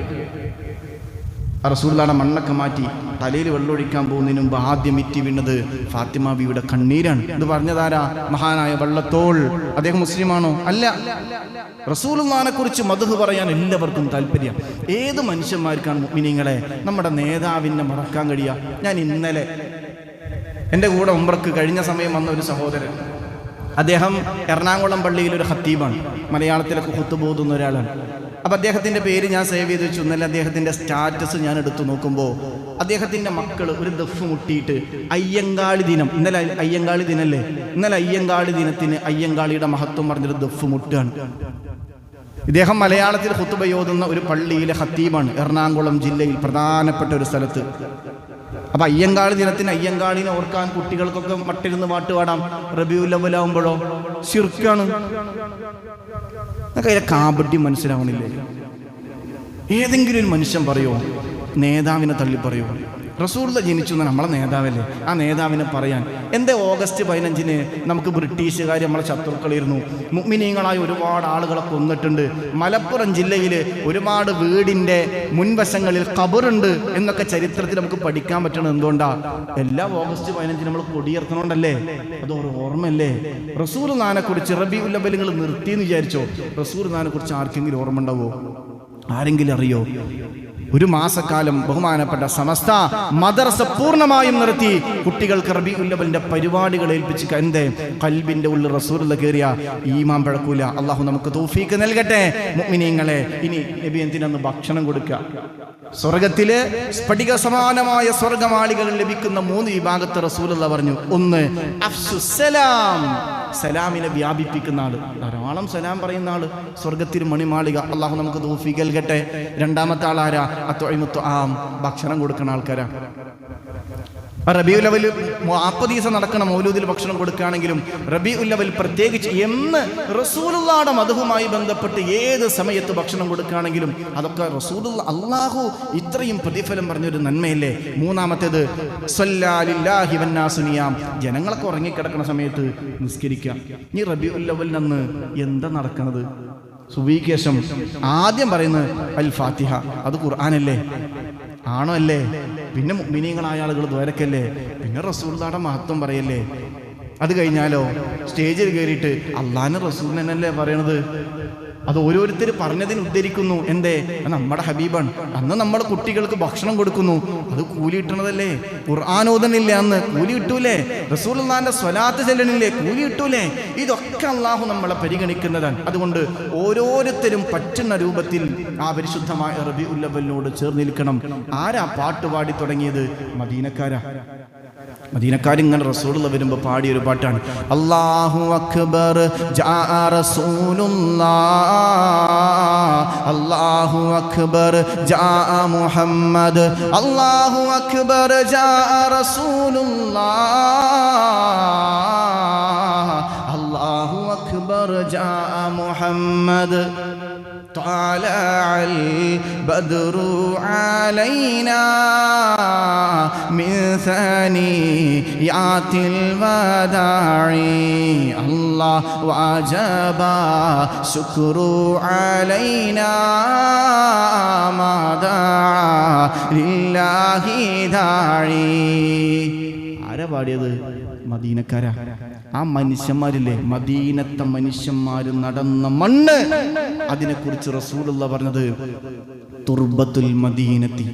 S1: റസൂലുള്ളാഹിന്റെ മണ്ണൊക്കെ മാറ്റി തലയിൽ വെള്ളമൊഴിക്കാൻ പോകുന്നതിന് മുമ്പ് ആദ്യം ഇറ്റി വീണത് ഫാത്തിമ ബിയുടെ കണ്ണീരാണ്. ഇത് പറഞ്ഞതാരാ? മഹാനായ വള്ളത്തോൾ. അദ്ദേഹം മുസ്ലിമാണോ? അല്ല. റസൂലുള്ളാഹിനെ കുറിച്ച് മദ്ഹ് പറയാൻ എല്ലാവർക്കും താല്പര്യം. ഏത് മനുഷ്യന്മാർക്കാണ് മുഅ്മിനീങ്ങളെ നമ്മുടെ നേതാവിനെ മറക്കാൻ കഴിയുക? ഞാൻ ഇന്നലെ എൻ്റെ കൂടെ ഉംറക്ക് കഴിഞ്ഞ സമയം വന്ന ഒരു സഹോദരൻ, അദ്ദേഹം എറണാകുളം പള്ളിയിൽ ഒരു ഖത്തീബാണ്, മലയാളത്തിലൊക്കെ ഖുത്ബ ഓതുന്ന ഒരാളാണ്. അപ്പം അദ്ദേഹത്തിൻ്റെ പേര് ഞാൻ സേവ് ചെയ്ത് വെച്ചു. ഇന്നലെ അദ്ദേഹത്തിൻ്റെ സ്റ്റാറ്റസ് ഞാൻ എടുത്തു നോക്കുമ്പോൾ അദ്ദേഹത്തിൻ്റെ മക്കൾ ഒരു ദഫ് മുട്ടിയിട്ട് അയ്യങ്കാളി ദിനം, ഇന്നലെ അയ്യങ്കാളി ദിനല്ലേ, ഇന്നലെ അയ്യങ്കാളി ദിനത്തിന് അയ്യങ്കാളിയുടെ മഹത്വം പറഞ്ഞൊരു ദഫ് മുട്ടാണ്. ഇദ്ദേഹം മലയാളത്തിൽ ഖുത്ബ ഓതുന്ന ഒരു പള്ളിയിലെ ഖത്തീബാണ്, എറണാകുളം ജില്ലയിൽ പ്രധാനപ്പെട്ട ഒരു സ്ഥലത്ത്. അപ്പം അയ്യങ്കാളി ദിനത്തിന് അയ്യങ്കാളിനെ ഓർക്കാൻ കുട്ടികൾക്കൊക്കെ മട്ടിരുന്ന് പാട്ട് പാടാം. റബീഉൽ അവ്വലാവുമ്പോഴോ ശിർക്കാണ്. നമുക്ക് അതിലെ കാപട്യം മനസ്സിലാവണില്ലേ? ഏതെങ്കിലും ഒരു മനുഷ്യൻ പറയോ നേതാവിനെ തള്ളിപ്പറയൂ? റസൂലുള്ള ജനിച്ചു എന്ന് നമ്മളെ നേതാവല്ലേ, ആ നേതാവിനെ പറയാൻ എന്തേ ഓഗസ്റ്റ് 15-ന് നമുക്ക് ബ്രിട്ടീഷുകാർ നമ്മളെ ശത്രുക്കളിരുന്നു, മുഅ്മിനീങ്ങളായ ഒരുപാട് ആളുകളെ കൊന്നിട്ടുണ്ട്, മലപ്പുറം ജില്ലയിൽ ഒരുപാട് വീടിൻ്റെ മുൻവശങ്ങളിൽ ഖബറുണ്ട് എന്നൊക്കെ ചരിത്രത്തിൽ നമുക്ക് പഠിക്കാൻ പറ്റണം. എന്തുകൊണ്ടാണ്? എല്ലാ ഓഗസ്റ്റ് 15 നമ്മൾ കൊടിയേർത്തണോണ്ടല്ലേ, അത് ഓർമ്മയല്ലേ? റസൂലുള്ളാഹിനെ കുറിച്ച് റബീഉൽ അവ്വൽ നിങ്ങൾ നിർത്തിയെന്ന് വിചാരിച്ചോ? റസൂലുള്ളാഹിനെ കുറിച്ച് ആർക്കെങ്കിലും ഓർമ്മ ഉണ്ടാവോ? ആരെങ്കിലും അറിയോ? ഒരു മാസക്കാലം ബഹുമാനപ്പെട്ട സമസ്ത മദ്രസ പൂർണ്ണമായും നിർത്തി കുട്ടികൾക്ക് റബീഉൽ അവ്വലിന്റെ പരിപാടികൾ ഏൽപ്പിച്ച് എന്റെ ഖൽബിന്റെ ഉള്ളിൽ റസൂലുള്ള കയറിയ ഈമാൻ പഴക്കൂല. അള്ളാഹു നമുക്ക് തൗഫീക്ക് നൽകട്ടെ. മുഅ്മിനീങ്ങളെ, ഇനി നബി എന്തിനൊന്ന് ഭക്ഷണം കൊടുക്കുക? സ്വർഗത്തില് സ്ഫടിക സമാനമായ സ്വർഗമാളികൾ ലഭിക്കുന്ന 3 വിഭാഗത്തെ റസൂലുള്ള പറഞ്ഞു. ഒന്ന്, അഫ്സുസ്സലാം, സലാമിനെ വ്യാപിപ്പിക്കുന്ന ആള്, ധാരാളം സലാം പറയുന്ന ആള്, സ്വർഗത്തിൽ മണിമാളിക. അള്ളാഹു നമുക്ക് തൗഫീഖ് നൽകട്ടെ. രണ്ടാമത്തെ ആളാരാ? അത്വഇമുത്തു ആം, ഭക്ഷണം കൊടുക്കുന്ന ആൾക്കാരാ. റബീഉൽ അവ്വൽ 40 ദിവസം നടക്കണം മൗലൂദിൽ ഭക്ഷണം കൊടുക്കുകയാണെങ്കിലും റബീഉൽ അവ്വൽ പ്രത്യേകിച്ച് എന്ന് റസൂലുള്ളാഹിയുടെ മദ്ഹുമായി ബന്ധപ്പെട്ട് ഏത് സമയത്ത് ഭക്ഷണം കൊടുക്കുകയാണെങ്കിലും അതൊക്കെ റസൂലുള്ള അല്ലാഹു ഇത്രയും പ്രതിഫലം പറഞ്ഞൊരു നന്മയല്ലേ. മൂന്നാമത്തേത് സ്വല്ലാ ലില്ലാഹി വന്നാസു നിയാം, ജനങ്ങളൊക്കെ ഉറങ്ങിക്കിടക്കുന്ന സമയത്ത് നിസ്കരിക്കുക. ഈ റബീഉൽ അവ്വലിനന്ന് എന്താ നടക്കുന്നത്? സുബഹിക്ക് ശേഷം ആദ്യം പറയുന്നത് അൽ ഫാത്തിഹ, അത് ഖുർആനല്ലേ? ആണോ അല്ലേ? പിന്നെ മുഅ്മിനീങ്ങളായ ആളുകൾ ദ്വാരക്കല്ലേ? പിന്നെ റസൂലുള്ളാഹിയുടെ മഹത്വം പറയല്ലേ? അത് കഴിഞ്ഞാലോ സ്റ്റേജിൽ കയറിയിട്ട് അള്ളാഹുവിന്റെ റസൂലിനല്ലേ പറയണത്? അത് ഓരോരുത്തർ പറഞ്ഞതിന് ഉദ്ധരിക്കുന്നു. എന്തേ? നമ്മുടെ ഹബീബാണ്. അന്ന് നമ്മൾ കുട്ടികൾക്ക് ഭക്ഷണം കൊടുക്കുന്നു, അത് കൂലി കിട്ടണതല്ലേ? ഖുർആൻ ഓതണില്ല, അന്ന് കൂലി കിട്ടൂലേ? റസൂലുള്ളാഹിന്റെ സ്വലാത്ത് ചെല്ലണില്ലേ, കൂലി കിട്ടൂലേ? ഇതൊക്കെ അള്ളാഹു നമ്മളെ പരിഗണിക്കുന്നതാണ്. അതുകൊണ്ട് ഓരോരുത്തരും പറ്റുന്ന രൂപത്തിൽ ആ പരിശുദ്ധമായ റബീഉൽ അവ്വലിനോട് ചേർന്ന് നിൽക്കണം. ആരാ പാട്ട് പാടി തുടങ്ങിയത്? മദീനക്കാരാ. മദീനക്കാരിങ്ങനെ റസൂലുള്ള വരുമ്പോൾ പാടിയൊരു പാട്ടാണ്. അല്ലാഹു അക്ബർ ജാ റസൂലുള്ളാഹ്, അല്ലാഹു അക്ബർ ജാ മുഹമ്മദ്, അല്ലാഹു അക്ബർ ജാ റസൂലുള്ളാഹ്, അല്ലാഹു അക്ബർ ജാ മുഹമ്മദ്. طلع البدر علينا من ثنيات الوداع الله وجب شكر علينا ما دعا لله داعي. ആരാ പാടിയത്? മദീനക്കാരാ. ആ മനുഷ്യന്മാരില്ലേ, മദീനത്തെ മനുഷ്യന്മാർ നടന്ന മണ്ണ്, അതിനെക്കുറിച്ച് റസൂലുള്ളാഹി പറഞ്ഞത് തുർബത്തുൽ മദീനത്തി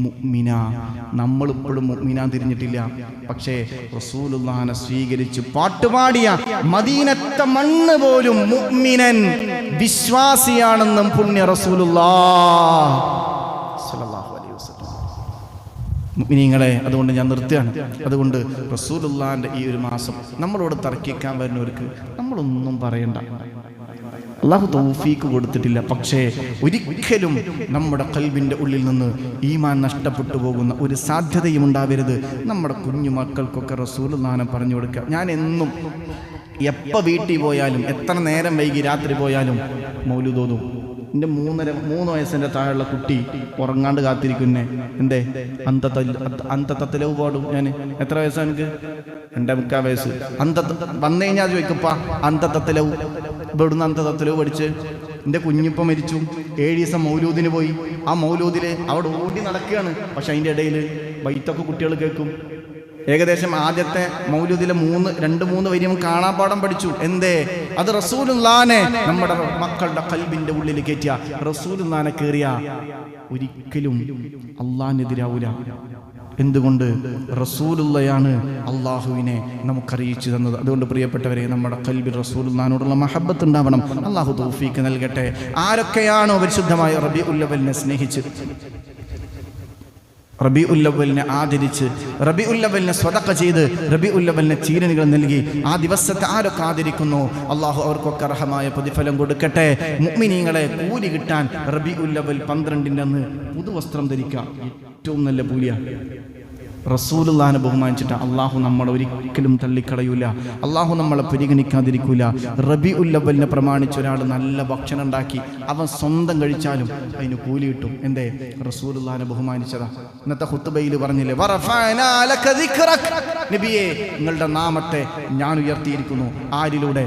S1: മുഅ്മിന. നമ്മളിപ്പോഴും മുഅ്മിന തിരിഞ്ഞിട്ടില്ല. പക്ഷേ റസൂലുള്ളാഹിനെ സ്വീകരിച്ച് പാട്ടുപാടിയ മദീനത്തെ മണ്ണ് പോലും മുഅ്മിനൻ, വിശ്വാസിയാണെന്നും പുണ്യ റസൂലുള്ളാഹി സ്വല്ലല്ലാഹു അലൈഹി വസല്ലം. മുഅ്മിനീങ്ങളെ, അതുകൊണ്ട് ഞാൻ നിർത്തുകയാണ്. അതുകൊണ്ട് റസൂലുള്ളാഹിന്റെ ഈ ഒരു മാസം നമ്മളോട് തർക്കിക്കാൻ വരുന്നവർക്ക് നമ്മളൊന്നും പറയണ്ട. അല്ലാഹു തൗഫീക്ക് കൊടുത്തിട്ടില്ല. പക്ഷേ ഒരിക്കലും നമ്മുടെ ഖൽബിൻ്റെ ഉള്ളിൽ നിന്ന് ഈമാൻ നഷ്ടപ്പെട്ടു പോകുന്ന ഒരു സാധ്യതയും ഉണ്ടാവരുത്. നമ്മുടെ കുഞ്ഞു മക്കൾക്കൊക്കെ റസൂലുള്ളാഹിനെ പറഞ്ഞു കൊടുക്കുക. ഞാൻ എന്നും എപ്പോൾ വീട്ടിൽ പോയാലും എത്ര നേരം വൈകി രാത്രി പോയാലും മൗലൂദ് ഓതും. എൻ്റെ 3 വയസ്സിൻ്റെ താഴെയുള്ള കുട്ടി ഉറങ്ങാണ്ട് കാത്തിരിക്കുന്നേ. എന്തേ? അന്തത്തലവ് പാടും. ഞാൻ എത്ര വയസ്സാണ് എനിക്ക്? 2.25 വയസ്സ്. വന്നു കഴിഞ്ഞാൽ ചോദിക്കപ്പാ അന്തത്തലവ് ഇവിടുന്ന് അന്തത്തലവ് പഠിച്ച്. എൻ്റെ കുഞ്ഞിപ്പം മരിച്ചു. 7 ദിവസം മൗലൂദിന് പോയി. ആ മൗലൂദിൽ അവിടെ ഓടി നടക്കുകയാണ്. പക്ഷെ അതിൻ്റെ ഇടയിൽ ബൈത്തൊക്കെ കുട്ടികൾ കേൾക്കും. ഏകദേശം ആദ്യത്തെ മൗലൂദിലെ 2-3 വരിയും കാണാപ്പാടം പഠിച്ചു. എന്തേ? അത് റസൂലുള്ളാഹിനെ നമ്മുടെ മക്കളുടെ ഖൽബിന്റെ ഉള്ളിൽ കയറ്റിയ, റസൂലുള്ളാഹിനെ കയറിയ ഒരിക്കലും അള്ളാഹിനെതിരാവൂല. എന്തുകൊണ്ട്? റസൂലുള്ളയാണ് അള്ളാഹുവിനെ നമുക്കറിയിച്ചു തന്നത്. അതുകൊണ്ട് പ്രിയപ്പെട്ടവരെ, നമ്മുടെ ഖൽബിൽ റസൂലുള്ളാഹിനോടുള്ള മഹബ്ബത്ത് ഉണ്ടാവണം. അള്ളാഹു തൗഫീക്ക് നൽകട്ടെ. ആരൊക്കെയാണോ പരിശുദ്ധമായ റബീഉൽ അവ്വലിനെ സ്നേഹിച്ച്, റബീഉൽ അവ്വലിനെ ആദരിച്ച്, റബീഉൽ അവ്വലിനെ സ്വദഖ ചെയ്ത്, റബീഉൽ അവ്വലിനെ ചീരണികൾ നൽകി ആ ദിവസത്തെ ആരൊക്കെ ആദരിക്കുന്നു, അള്ളാഹു അവർക്കൊക്കെ അർഹമായ പ്രതിഫലം കൊടുക്കട്ടെ. മുഅ്മിനീങ്ങളെ, കൂലി കിട്ടാൻ റബീഉൽ അവ്വൽ 12 അന്ന് പുതുവസ്ത്രം ധരിക്കുക ഏറ്റവും നല്ല കൂലിയാണ്. റസൂലുള്ളാഹിനെ ബഹുമാനിച്ചിട്ട് അള്ളാഹു നമ്മളെ ഒരിക്കലും തള്ളിക്കളയൂല, അള്ളാഹു നമ്മളെ പരിഗണിക്കാതിരിക്കൂല. റബീഉൽ അവ്വലിനെ പ്രമാണിച്ച് ഒരാൾ നല്ല ഭക്ഷണം ഉണ്ടാക്കി അവൻ സ്വന്തം കഴിച്ചാലും അതിന് കൂലി കിട്ടും. എന്തേ? റസൂലുള്ളാഹിനെ ബഹുമാനിച്ചതാ. ഇന്നത്തെ ഖുത്ബയിൽ പറഞ്ഞില്ലേ, വറഫഅനാ ലക ദിക്റക, നബിയേ നിങ്ങളുടെ നാമത്തെ ഞാൻ ഉയർത്തിയിരിക്കുന്നു. ആരിലൂടെ?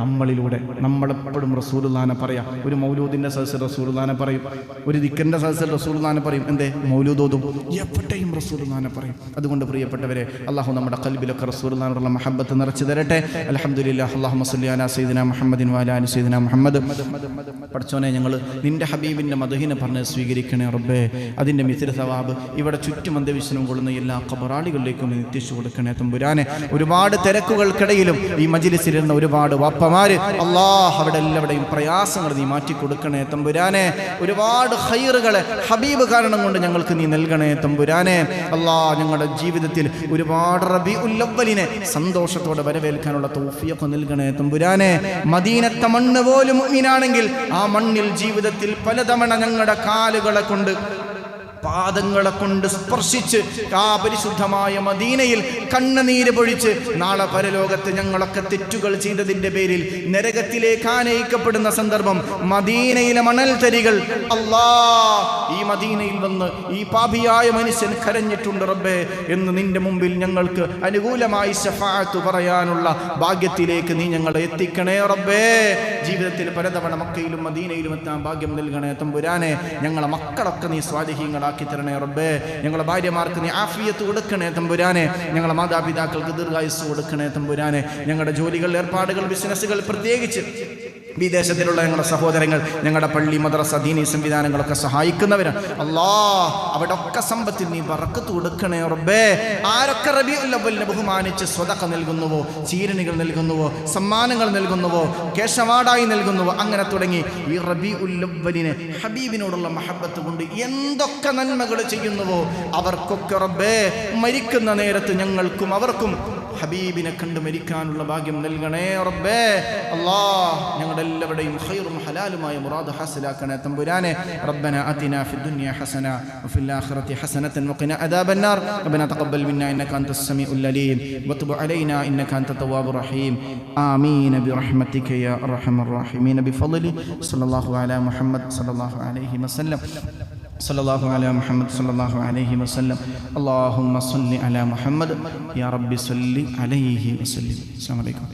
S1: നമ്മളിലൂടെ. നമ്മളെപ്പോഴും റസൂലുള്ളാഹിനെ പറയാം. ഒരു മൗലൂദിന്റെ സദസ്സിൽ റസൂലുള്ളാഹിനെ പറയും, ഒരു ദിക്റിന്റെ സദസ്സിൽ റസൂലുള്ളാഹിനെ പറയും. എന്തേ? മൗലൂദ് ഓതും, എപ്പോഴും റസൂലുള്ളാഹിനെ പറയും. അതുകൊണ്ട് പ്രിയപ്പെട്ടവരെ, അല്ലാഹു നമ്മുടെ ഖൽബിലൊക്കെ റസൂലുള്ളാഹിനോടുള്ള മഹബ്ബത്ത് നിറച്ചു തരട്ടെ. അൽഹംദുലില്ലാഹ്. അല്ലാഹുമ്മ സ്വല്ലി അലാ സയ്യിദിനാ മുഹമ്മദിൻ വഅലാ ആലി സയ്യിദിനാ മുഹമ്മദ്. പടച്ചോനെ, ഞങ്ങൾ നിന്റെ ഹബീബിന്റെ മദ്ഹിനെ പറഞ്ഞ് സ്വീകരിക്കണേ റബ്ബേ. അതിന്റെ മിസ്ര സവാബ് ഇവിടെ ചുറ്റും അന്ത്യവിശ്രമം കൊള്ളുന്ന എല്ലാ ഖബറാളികളിലേക്കും എത്തിച്ചു കൊടുക്കണേ തമ്പുരാനെ. ഒരുപാട് തിരക്കുകൾക്കിടയിലും ഈ മജ്ലിസിലിരുന്ന ഒരുപാട് വാപ്പമാര്, അല്ലാഹ് അവിടെ എല്ലാവരുടെയും പ്രയാസങ്ങൾ നീ മാറ്റി കൊടുക്കണേ തമ്പുരാനെ. ഒരുപാട് ഖൈറുകളെ ഹബീബ് കാരണം കൊണ്ട് ഞങ്ങൾക്ക് നീ നൽകണേ തമ്പുരാനെ. അല്ലാഹ് ഞങ്ങളുടെ ജീവിതത്തിൽ ഒരുപാട് റബീഉൽ അവ്വലിനെ സന്തോഷത്തോടെ വരവേൽക്കാനുള്ള തൗഫീഖ് നൽകണേ തമ്പുരാനെ. മദീനത്തെ മണ്ണ് പോലും മുഅ്മിനാണെങ്കിൽ ആ മണ്ണിൽ ജീവിതത്തിൽ പലതവണ ഞങ്ങളുടെ കാലുകളെ കൊണ്ട് പാദങ്ങളെ കൊണ്ട് സ്പർശിച്ച് ആ പരിശുദ്ധമായ മദീനയിൽ കണ്ണുനീര് പൊഴിച്ച് നാളെ പരലോകത്ത് ഞങ്ങളൊക്കെ തെറ്റുകൾ ചെയ്തതിന്റെ പേരിൽ നരകത്തിലേക്ക് ആനയിക്കപ്പെടുന്ന സന്ദർഭം മദീനയിലെ മണൽ തരികൾ, അല്ലാ ഈ മദീനയിൽ വന്ന് ഈ പാപിയായ മനുഷ്യൻ കരഞ്ഞിട്ടുണ്ട് റബ്ബേ എന്ന് നിന്റെ മുമ്പിൽ ഞങ്ങൾക്ക് അനുകൂലമായി ശഫാഅത്ത് പറയാനുള്ള ഭാഗ്യത്തിലേക്ക് നീ ഞങ്ങളെ എത്തിക്കണേ റബ്ബേ. ജീവിതത്തിൽ പലതവണ മക്കയിലും മദീനയിലും എത്താൻ ഭാഗ്യം നൽകണേ തമ്പുരാനെ. ഞങ്ങളെ മക്കളൊക്കെ നീ സ്വാലിഹീങ്ങളാക്കി തരണേ റബ്ബേ. ഞങ്ങളെ ഭാര്യമാർക്ക് നീ ആഫിയത്ത് കൊടുക്കണേ തമ്പുരാനെ. ഞങ്ങളെ മാതാപിതാക്കൾക്ക് ദീർഘായുസ്സ് കൊടുക്കണേ തമ്പുരാനെ. ഞങ്ങളുടെ ജോലികൾ, ഏർപ്പാടുകൾ, ബിസിനസ്സുകൾ, പ്രത്യേകിച്ച് വിദേശത്തിലുള്ള ഞങ്ങളുടെ സഹോദരങ്ങൾ, ഞങ്ങളുടെ പള്ളി, മദ്രസ, ദീനി സംവിധാനങ്ങളൊക്കെ സഹായിക്കുന്നവരാണ്. അല്ലാഹ് അവിടെ ഒക്കെ സമ്പത്തിൽ നീ ബറക്കത്ത് കൊടുക്കണേ റബ്ബേ. ആരൊക്കെ റബീഉൽ അവ്വലിനെ ബഹുമാനിച്ച് സ്വതഖ നൽകുന്നുവോ, ചീരണികൾ നൽകുന്നുവോ, സമ്മാനങ്ങൾ നൽകുന്നുവോ, കേശവാടായി നൽകുന്നുവോ, അങ്ങനെ തുടങ്ങി ഈ റബീഉൽ അവ്വലിനെ ഹബീബിനോടുള്ള മഹബ്ബത്ത് കൊണ്ട് എന്തൊക്കെ നന്മകൾ ചെയ്യുന്നുവോ അവർക്കൊക്കെ റബ്ബേ മരിക്കുന്ന നേരത്ത് ഞങ്ങൾക്കും അവർക്കും ഹബീബിനെ കണ്ട് മരിക്കാനുള്ള ഭാഗ്യം നൽകണേ റബ്ബേ. അല്ലാഹ് ഞങ്ങളുടെ എല്ലാവരുടെയും ഖൈറും ഹലാലുമായ മുറാദ് ഹാസിലാക്കണേ തമ്പുരാനെ. റബ്ബനാ അതിനാ ഫിദ്ദുനിയ ഹസന വഫിൽ ആഖിറതി ഹസനതൻ വഖിനാ അദാബന്നാർ. റബ്ബനാ തഖബ്ബൽ മിന്നാ ഇന്നക അൻതസ് സമീഉൽ അലീം വതുബ് അലൈനാ ഇന്നക അൻതത് തവ്വാബുർ റഹീം. ആമീൻ ബിറഹ്മതിക യാ അർഹമർ റഹീമീൻ ബിഫളലി സല്ലല്ലാഹു അലാ മുഹമ്മദ് സല്ലല്ലാഹു അലൈഹി വസല്ലം. സല്ലല്ലാഹു അലാ മുഹമ്മദ് സല്ലല്ലാഹു അലൈഹി വസല്ലം. അല്ലാഹുമ്മ സ്വല്ലി അലാ മുഹമ്മദ് യാ റബ്ബി സ്വല്ലി അലൈഹി വസല്ലം. അസ്സലാമു അലൈക്കും.